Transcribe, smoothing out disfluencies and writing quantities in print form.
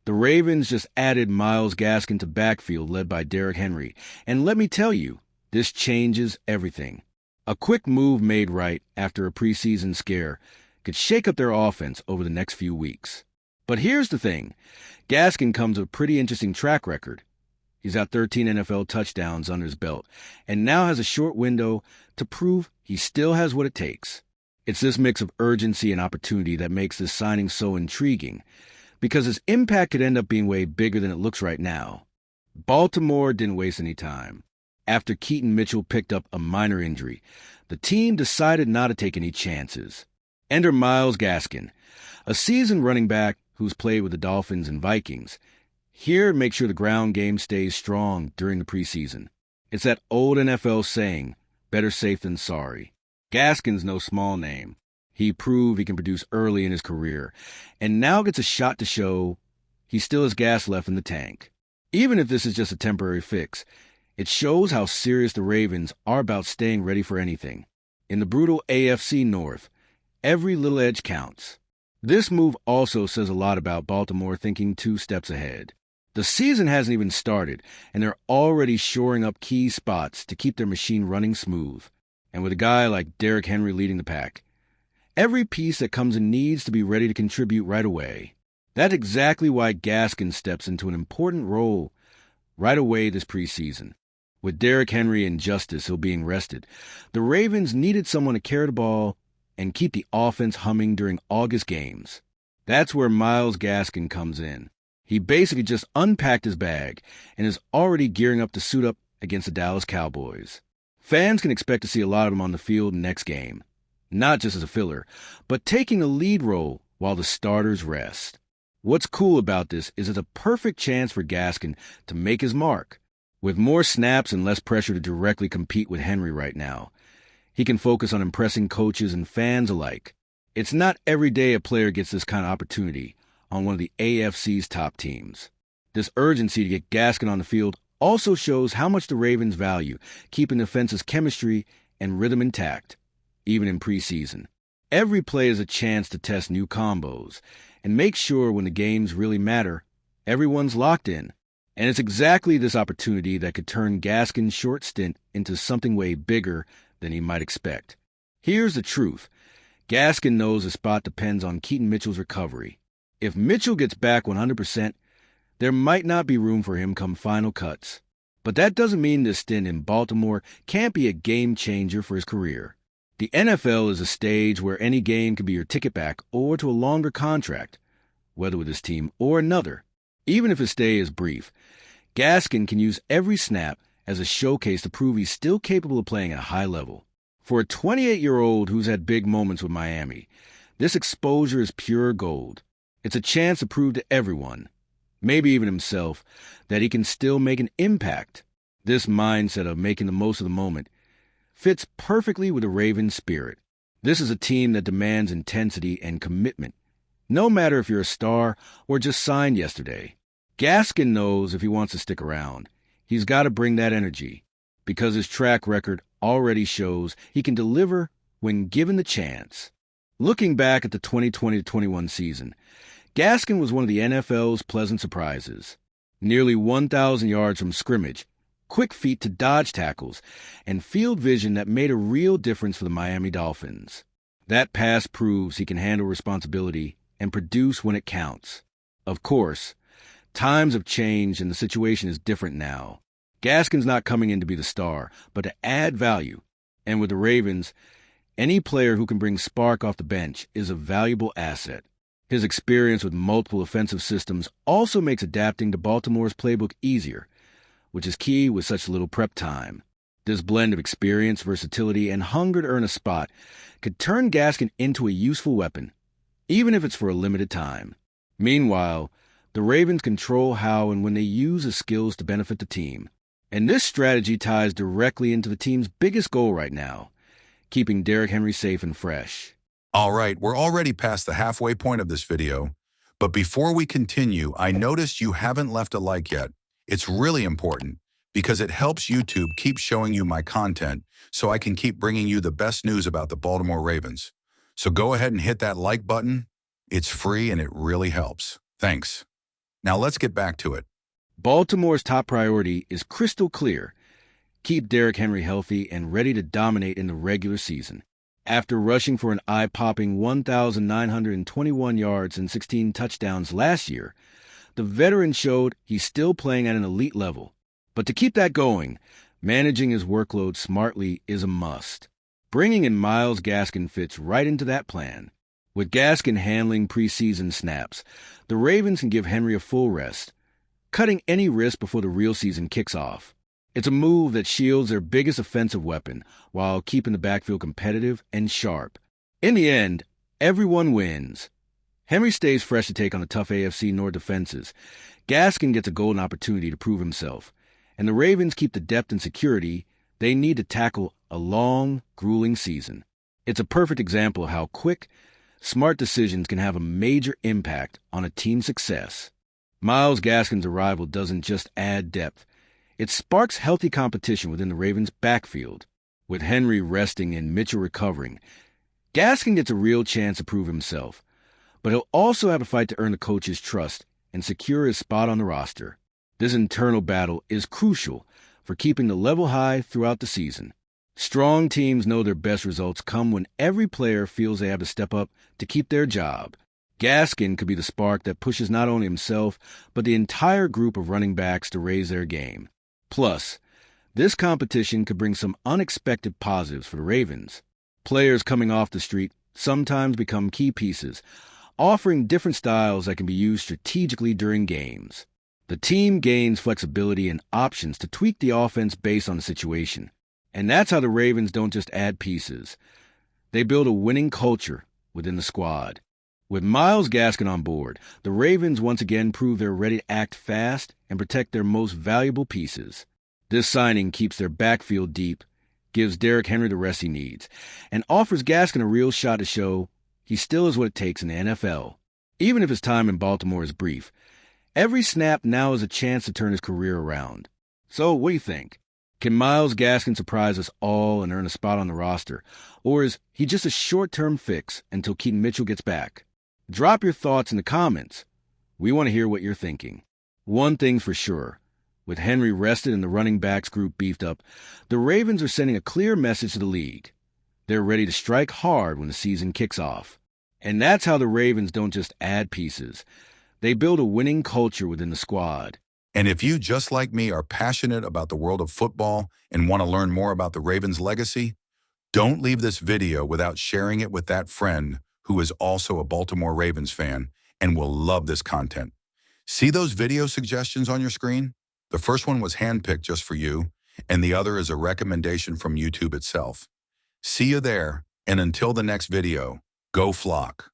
The Ravens just added Myles Gaskin to backfield led by Derrick Henry, and let me tell you, this changes everything. A quick move made right after a preseason scare could shake up their offense over the next few weeks. But here's the thing. Gaskin comes with a pretty interesting track record. He's got 13 NFL touchdowns under his belt and now has a short window to prove he still has what it takes. It's this mix of urgency and opportunity that makes this signing so intriguing, because his impact could end up being way bigger than it looks right now. Baltimore didn't waste any time. After Keaton Mitchell picked up a minor injury, the team decided not to take any chances. Enter Myles Gaskin, a seasoned running back who's played with the Dolphins and Vikings. Here, make sure the ground game stays strong during the preseason. It's that old NFL saying, better safe than sorry. Gaskin's no small name. He proved he can produce early in his career, and now gets a shot to show he still has gas left in the tank. Even if this is just a temporary fix, it shows how serious the Ravens are about staying ready for anything. In the brutal AFC North, every little edge counts. This move also says a lot about Baltimore thinking 2 steps ahead. The season hasn't even started, and they're already shoring up key spots to keep their machine running smooth. And with a guy like Derrick Henry leading the pack, every piece that comes in needs to be ready to contribute right away. That's exactly why Gaskin steps into an important role right away this preseason. With Derrick Henry and Justice Hill being rested, the Ravens needed someone to carry the ball and keep the offense humming during August games. That's where Myles Gaskin comes in. He basically just unpacked his bag and is already gearing up to suit up against the Dallas Cowboys. Fans can expect to see a lot of him on the field next game, not just as a filler, but taking a lead role while the starters rest. What's cool about this is it's a perfect chance for Gaskin to make his mark. With more snaps and less pressure to directly compete with Henry right now, he can focus on impressing coaches and fans alike. It's not every day a player gets this kind of opportunity on one of the AFC's top teams. This urgency to get Gaskin on the field also shows how much the Ravens value keeping the offense's chemistry and rhythm intact, even in preseason. Every play is a chance to test new combos and make sure when the games really matter, everyone's locked in. And it's exactly this opportunity that could turn Gaskin's short stint into something way bigger than he might expect. Here's the truth. Gaskin knows his spot depends on Keaton Mitchell's recovery. If Mitchell gets back 100%, there might not be room for him come final cuts. But that doesn't mean this stint in Baltimore can't be a game changer for his career. The NFL is a stage where any game could be your ticket back or to a longer contract, whether with his team or another. Even if his stay is brief, Gaskin can use every snap as a showcase to prove he's still capable of playing at a high level. For a 28-year-old who's had big moments with Miami, this exposure is pure gold. It's a chance to prove to everyone, maybe even himself, that he can still make an impact. This mindset of making the most of the moment fits perfectly with the Ravens' spirit. This is a team that demands intensity and commitment, no matter if you're a star or just signed yesterday. Gaskin knows if he wants to stick around, he's got to bring that energy, because his track record already shows he can deliver when given the chance. Looking back at the 2020-21 season, Gaskin was one of the NFL's pleasant surprises. Nearly 1,000 yards from scrimmage, quick feet to dodge tackles, and field vision that made a real difference for the Miami Dolphins. That pass proves he can handle responsibility and produce when it counts. Of course, times have changed and the situation is different now. Gaskin's not coming in to be the star, but to add value. And with the Ravens, any player who can bring spark off the bench is a valuable asset. His experience with multiple offensive systems also makes adapting to Baltimore's playbook easier, which is key with such little prep time. This blend of experience, versatility, and hunger to earn a spot could turn Gaskin into a useful weapon, even if it's for a limited time. Meanwhile, the Ravens control how and when they use his skills to benefit the team. And this strategy ties directly into the team's biggest goal right now, keeping Derrick Henry safe and fresh. All right, we're already past the halfway point of this video, but before we continue, I noticed you haven't left a like yet. It's really important because it helps YouTube keep showing you my content so I can keep bringing you the best news about the Baltimore Ravens. So go ahead and hit that like button. It's free and it really helps. Thanks. Now let's get back to it. Baltimore's top priority is crystal clear. Keep Derrick Henry healthy and ready to dominate in the regular season. After rushing for an eye-popping 1,921 yards and 16 touchdowns last year, the veteran showed he's still playing at an elite level. But to keep that going, managing his workload smartly is a must. Bringing in Myles Gaskin fits right into that plan. With Gaskin handling preseason snaps, the Ravens can give Henry a full rest, cutting any risk before the real season kicks off. It's a move that shields their biggest offensive weapon while keeping the backfield competitive and sharp. In the end, everyone wins. Henry stays fresh to take on the tough AFC North defenses. Gaskin gets a golden opportunity to prove himself, and the Ravens keep the depth and security they need to tackle a long, grueling season. It's a perfect example of how quick, smart decisions can have a major impact on a team's success. Myles Gaskin's arrival doesn't just add depth. It sparks healthy competition within the Ravens' backfield. With Henry resting and Mitchell recovering, Gaskin gets a real chance to prove himself. But he'll also have to fight to earn the coach's trust and secure his spot on the roster. This internal battle is crucial for keeping the level high throughout the season. Strong teams know their best results come when every player feels they have to step up to keep their job. Gaskin could be the spark that pushes not only himself, but the entire group of running backs to raise their game. Plus, this competition could bring some unexpected positives for the Ravens. Players coming off the street sometimes become key pieces, offering different styles that can be used strategically during games. The team gains flexibility and options to tweak the offense based on the situation. And that's how the Ravens don't just add pieces. They build a winning culture within the squad. With Myles Gaskin on board, the Ravens once again prove they're ready to act fast and protect their most valuable pieces. This signing keeps their backfield deep, gives Derrick Henry the rest he needs, and offers Gaskin a real shot to show he still is what it takes in the NFL. Even if his time in Baltimore is brief, every snap now is a chance to turn his career around. So, what do you think? Can Myles Gaskin surprise us all and earn a spot on the roster? Or is he just a short-term fix until Keaton Mitchell gets back? Drop your thoughts in the comments. We want to hear what you're thinking. One thing's for sure. With Henry rested and the running backs group beefed up, the Ravens are sending a clear message to the league. They're ready to strike hard when the season kicks off. And that's how the Ravens don't just add pieces. They build a winning culture within the squad. And if you, just like me, are passionate about the world of football and want to learn more about the Ravens' legacy, don't leave this video without sharing it with that friend who is also a Baltimore Ravens fan and will love this content. See those video suggestions on your screen? The first one was handpicked just for you, and the other is a recommendation from YouTube itself. See you there, and until the next video, go Flock.